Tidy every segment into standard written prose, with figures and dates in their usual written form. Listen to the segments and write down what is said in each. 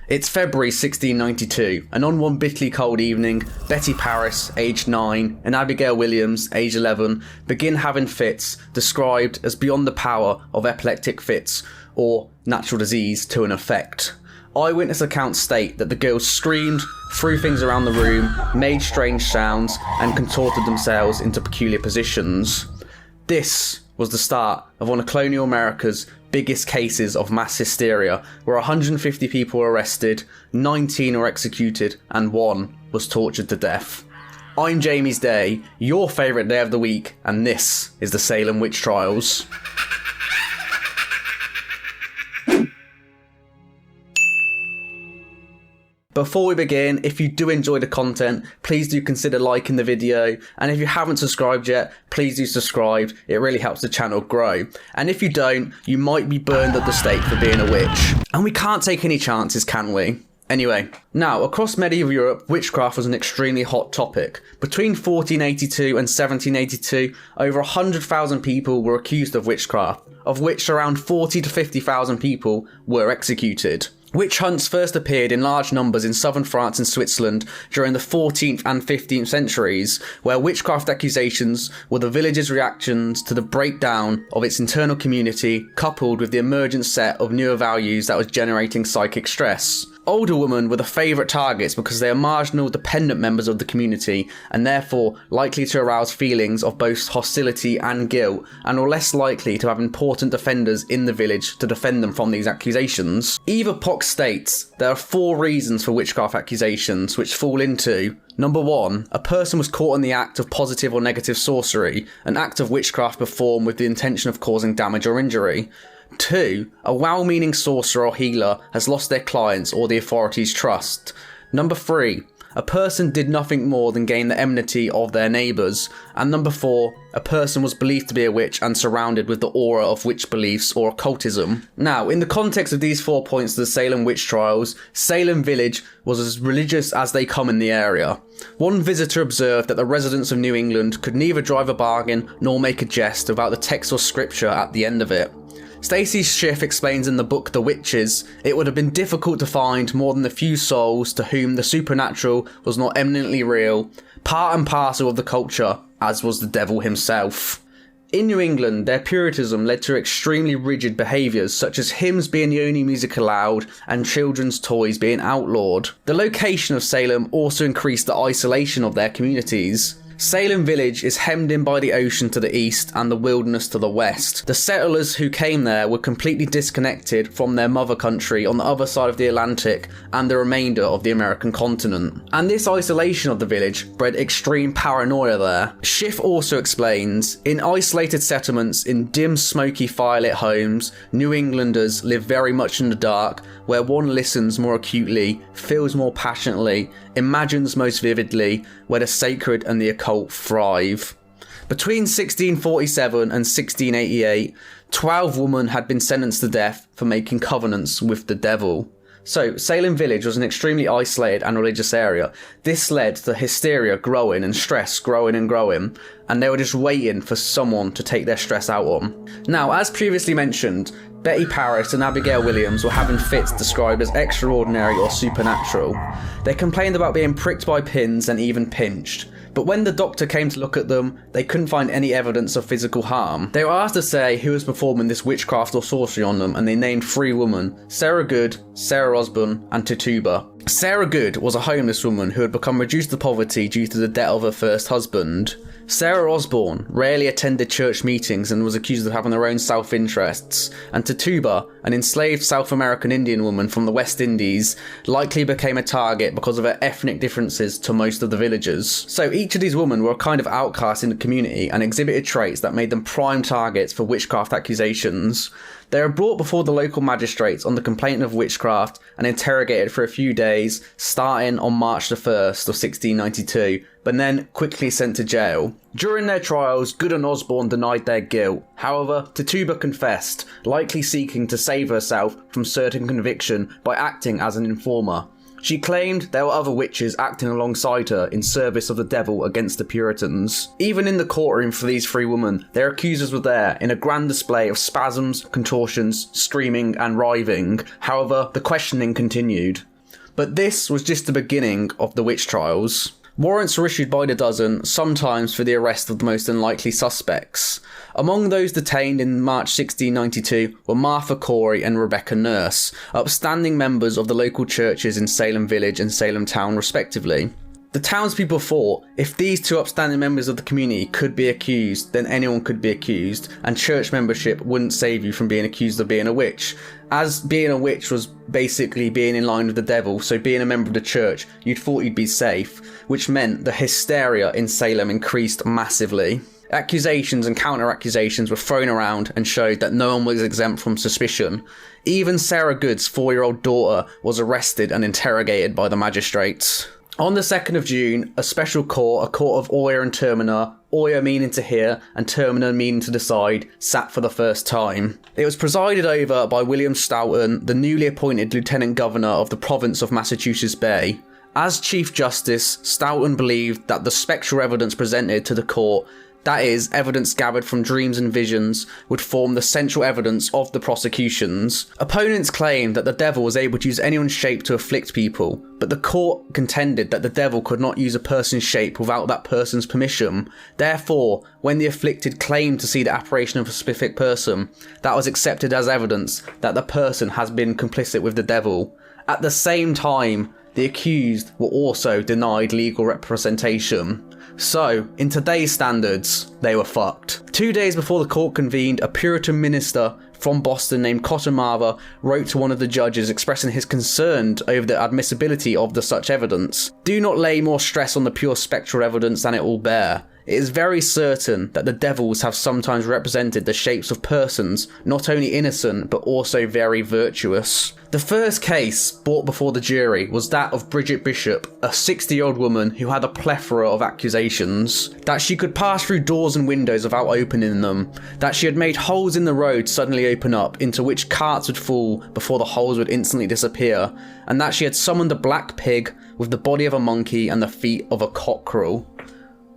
It's February 1692, and on one bitterly cold evening, Betty Paris, aged 9, and Abigail Williams, aged 11, begin having fits described as beyond the power of epileptic fits or natural disease to an effect. Eyewitness accounts state that the girls screamed, threw things around the room, made strange sounds, and contorted themselves into peculiar positions. This was the start of one of colonial America's biggest cases of mass hysteria, where 150 people were arrested, 19 were executed, and 1 was tortured to death. I'm Jamie's Day, your favourite day of the week, and this is the Salem Witch Trials. Before we begin, if you do enjoy the content, please do consider liking the video, and if you haven't subscribed yet, please do subscribe, it really helps the channel grow. And if you don't, you might be burned at the stake for being a witch. And we can't take any chances, can we? Anyway, now, across medieval Europe, witchcraft was an extremely hot topic. Between 1482 and 1782, over 100,000 people were accused of witchcraft, of which around 40 to 50,000 people were executed. Witch hunts first appeared in large numbers in southern France and Switzerland during the 14th and 15th centuries, where witchcraft accusations were the village's reactions to the breakdown of its internal community, coupled with the emergent set of newer values that was generating psychic stress. Older women were the favourite targets because they are marginal, dependent members of the community and therefore likely to arouse feelings of both hostility and guilt, and were less likely to have important defenders in the village to defend them from these accusations. Eva Pox states there are 4 reasons for witchcraft accusations, which fall into: Number 1, a person was caught in the act of positive or negative sorcery, an act of witchcraft performed with the intention of causing damage or injury. 2, a well-meaning sorcerer or healer has lost their clients or the authorities' trust. Number 3, a person did nothing more than gain the enmity of their neighbours. And number 4, a person was believed to be a witch and surrounded with the aura of witch beliefs or occultism. Now, in the context of these 4 points of the Salem witch trials, Salem village was as religious as they come in the area. One visitor observed that the residents of New England could neither drive a bargain nor make a jest without the text or scripture at the end of it. Stacey Schiff explains in the book The Witches, it would have been difficult to find more than a few souls to whom the supernatural was not eminently real, part and parcel of the culture, as was the devil himself. In New England, their Puritanism led to extremely rigid behaviours, such as hymns being the only music allowed and children's toys being outlawed. The location of Salem also increased the isolation of their communities. Salem village is hemmed in by the ocean to the east and the wilderness to the west. The settlers who came there were completely disconnected from their mother country on the other side of the Atlantic and the remainder of the American continent. And this isolation of the village bred extreme paranoia there. Schiff also explains, in isolated settlements in dim, smoky, firelit homes, New Englanders live very much in the dark, where one listens more acutely, feels more passionately, imagines most vividly, where the sacred and the occult thrive. Between 1647 and 1688, 12 women had been sentenced to death for making covenants with the devil. So, Salem village was an extremely isolated and religious area. This led to hysteria growing and stress growing and growing, and they were just waiting for someone to take their stress out on. Now, as previously mentioned, Betty Paris and Abigail Williams were having fits described as extraordinary or supernatural. They complained about being pricked by pins and even pinched. But when the doctor came to look at them, they couldn't find any evidence of physical harm. They were asked to say who was performing this witchcraft or sorcery on them, and they named 3 women: Sarah Good, Sarah Osborne, and Tituba. Sarah Good was a homeless woman who had become reduced to poverty due to the death of her first husband. Sarah Osborne rarely attended church meetings and was accused of having her own self-interests, and Tituba, an enslaved South American Indian woman from the West Indies, likely became a target because of her ethnic differences to most of the villagers. So each of these women were a kind of outcast in the community and exhibited traits that made them prime targets for witchcraft accusations. They were brought before the local magistrates on the complaint of witchcraft and interrogated for a few days, starting on March the 1st of 1692, but then quickly sent to jail. During their trials, Good and Osborne denied their guilt. However, Tituba confessed, likely seeking to save herself from certain conviction by acting as an informer. She claimed there were other witches acting alongside her in service of the devil against the Puritans. Even in the courtroom for these 3 women, their accusers were there in a grand display of spasms, contortions, screaming and writhing. However, the questioning continued. But this was just the beginning of the witch trials. Warrants were issued by the dozen, sometimes for the arrest of the most unlikely suspects. Among those detained in March 1692 were Martha Corey and Rebecca Nurse, upstanding members of the local churches in Salem Village and Salem Town respectively. The townspeople thought if these two upstanding members of the community could be accused, then anyone could be accused, and church membership wouldn't save you from being accused of being a witch. As being a witch was basically being in line with the devil, so being a member of the church, you'd thought you'd be safe, which meant the hysteria in Salem increased massively. Accusations and counter-accusations were thrown around and showed that no one was exempt from suspicion. Even Sarah Good's 4-year-old daughter was arrested and interrogated by the magistrates. On the 2nd of June, a special court, a court of Oyer and Terminer, Oyer meaning to hear and Terminer meaning to decide, sat for the first time. It was presided over by William Stoughton, the newly appointed Lieutenant Governor of the province of Massachusetts Bay. As Chief Justice, Stoughton believed that the spectral evidence presented to the court, that is, evidence gathered from dreams and visions, would form the central evidence of the prosecutions. Opponents claimed that the devil was able to use anyone's shape to afflict people, but the court contended that the devil could not use a person's shape without that person's permission. Therefore, when the afflicted claimed to see the apparition of a specific person, that was accepted as evidence that the person has been complicit with the devil. At the same time, the accused were also denied legal representation. So, in today's standards, they were fucked. 2 days before the court convened, a Puritan minister from Boston named Cotton Mather wrote to one of the judges expressing his concern over the admissibility of the such evidence. Do not lay more stress on the pure spectral evidence than it will bear. It is very certain that the devils have sometimes represented the shapes of persons, not only innocent, but also very virtuous. The first case brought before the jury was that of Bridget Bishop, a 60-year-old woman who had a plethora of accusations. That she could pass through doors and windows without opening them. That she had made holes in the road suddenly open up, into which carts would fall before the holes would instantly disappear. And that she had summoned a black pig with the body of a monkey and the feet of a cockerel.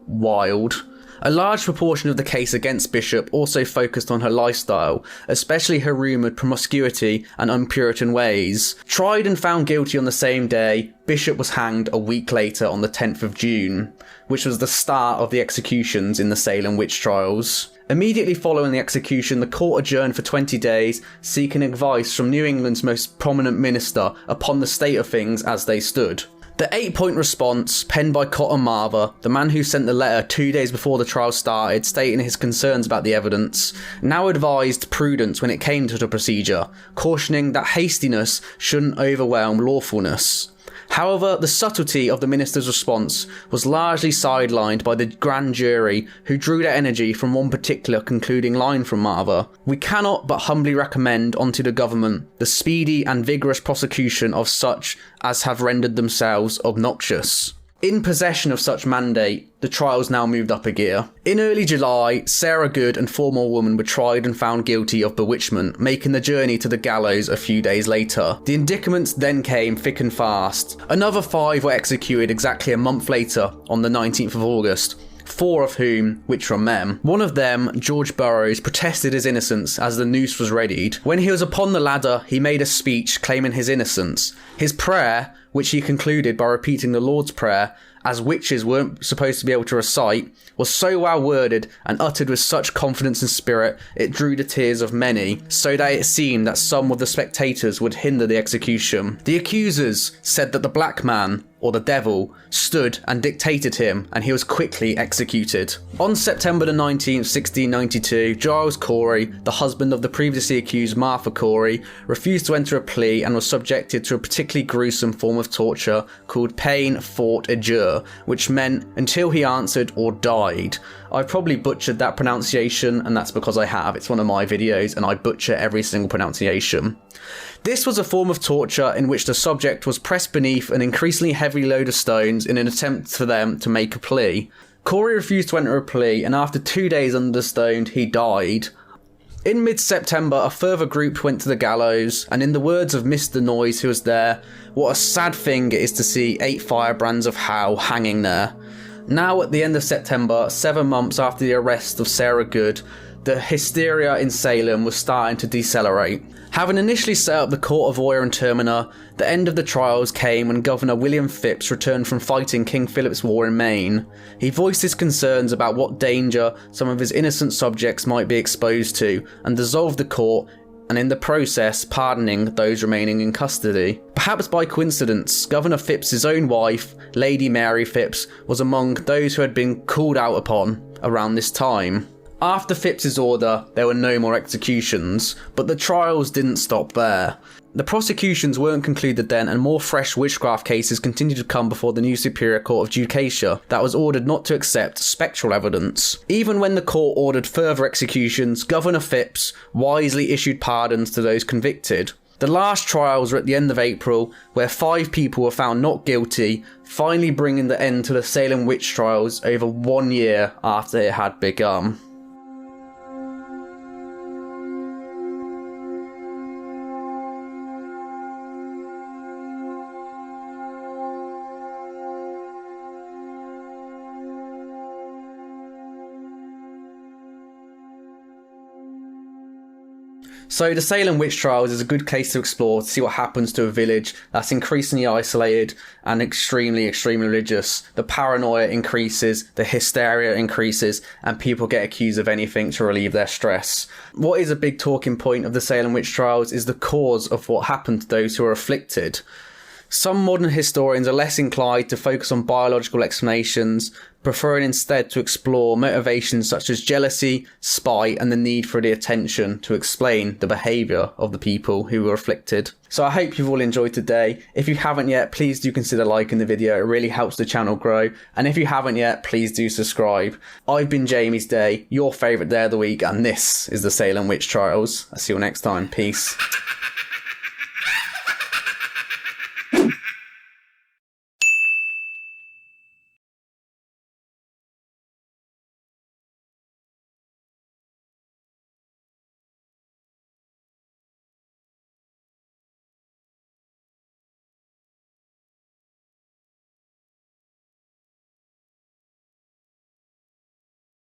Wild. A large proportion of the case against Bishop also focused on her lifestyle, especially her rumoured promiscuity and un-Puritan ways. Tried and found guilty on the same day, Bishop was hanged a week later on the 10th of June, which was the start of the executions in the Salem witch trials. Immediately following the execution, the court adjourned for 20 days, seeking advice from New England's most prominent minister upon the state of things as they stood. The 8-point response, penned by Cotton Mather, the man who sent the letter 2 days before the trial started, stating his concerns about the evidence, now advised prudence when it came to the procedure, cautioning that hastiness shouldn't overwhelm lawfulness. However, the subtlety of the minister's response was largely sidelined by the grand jury, who drew their energy from one particular concluding line from Mather. We cannot but humbly recommend unto the government the speedy and vigorous prosecution of such as have rendered themselves obnoxious. In possession of such mandate, the trials now moved up a gear. In early July, Sarah Good and 4 more women were tried and found guilty of bewitchment, making the journey to the gallows a few days later. The indictments then came thick and fast. Another 5 were executed exactly a month later, on the 19th of August. 4 of whom, which were men. One of them, George Burroughs, protested his innocence as the noose was readied. When he was upon the ladder, he made a speech claiming his innocence. His prayer, which he concluded by repeating the Lord's Prayer, as witches weren't supposed to be able to recite, was so well worded and uttered with such confidence and spirit it drew the tears of many, so that it seemed that some of the spectators would hinder the execution. The accusers said that the black man, or the devil, stood and dictated him, and he was quickly executed. On September the 19th, 1692, Giles Corey, the husband of the previously accused Martha Corey, refused to enter a plea and was subjected to a particularly gruesome form of torture called peine forte et dure, which meant until he answered or died. I've probably butchered that pronunciation, and that's because I have. It's one of my videos, and I butcher every single pronunciation. This was a form of torture in which the subject was pressed beneath an increasingly heavy load of stones in an attempt for them to make a plea. Corey refused to enter a plea, and after 2 days under the stone, he died. In mid-September, a further group went to the gallows, and in the words of Mr. Noyes, who was there, what a sad thing it is to see 8 firebrands of Hell hanging there. Now, at the end of September, 7 months after the arrest of Sarah Good, the hysteria in Salem was starting to decelerate. Having initially set up the court of Oyer and Terminer, the end of the trials came when Governor William Phips returned from fighting King Philip's War in Maine. He voiced his concerns about what danger some of his innocent subjects might be exposed to, and dissolved the court, and in the process pardoning those remaining in custody. Perhaps by coincidence, Governor Phipps's own wife, Lady Mary Phipps, was among those who had been called out upon around this time. After Phipps's order, there were no more executions, but the trials didn't stop there. The prosecutions weren't concluded then, and more fresh witchcraft cases continued to come before the new Superior Court of Judicature that was ordered not to accept spectral evidence. Even when the court ordered further executions, Governor Phipps wisely issued pardons to those convicted. The last trials were at the end of April, where 5 people were found not guilty, finally bringing the end to the Salem witch trials over 1 year after it had begun. So the Salem witch trials is a good case to explore to see what happens to a village that's increasingly isolated and extremely religious. The paranoia increases, the hysteria increases, and people get accused of anything to relieve their stress. What is a big talking point of the Salem witch trials is the cause of what happened to those who are afflicted. Some modern historians are less inclined to focus on biological explanations, preferring instead to explore motivations such as jealousy, spite, and the need for the attention to explain the behaviour of the people who were afflicted. So I hope you've all enjoyed today. If you haven't yet, please do consider liking the video. It really helps the channel grow. And if you haven't yet, please do subscribe. I've been Jamie's Day, your favourite day of the week, and this is the Salem Witch Trials. I'll see you all next time. Peace.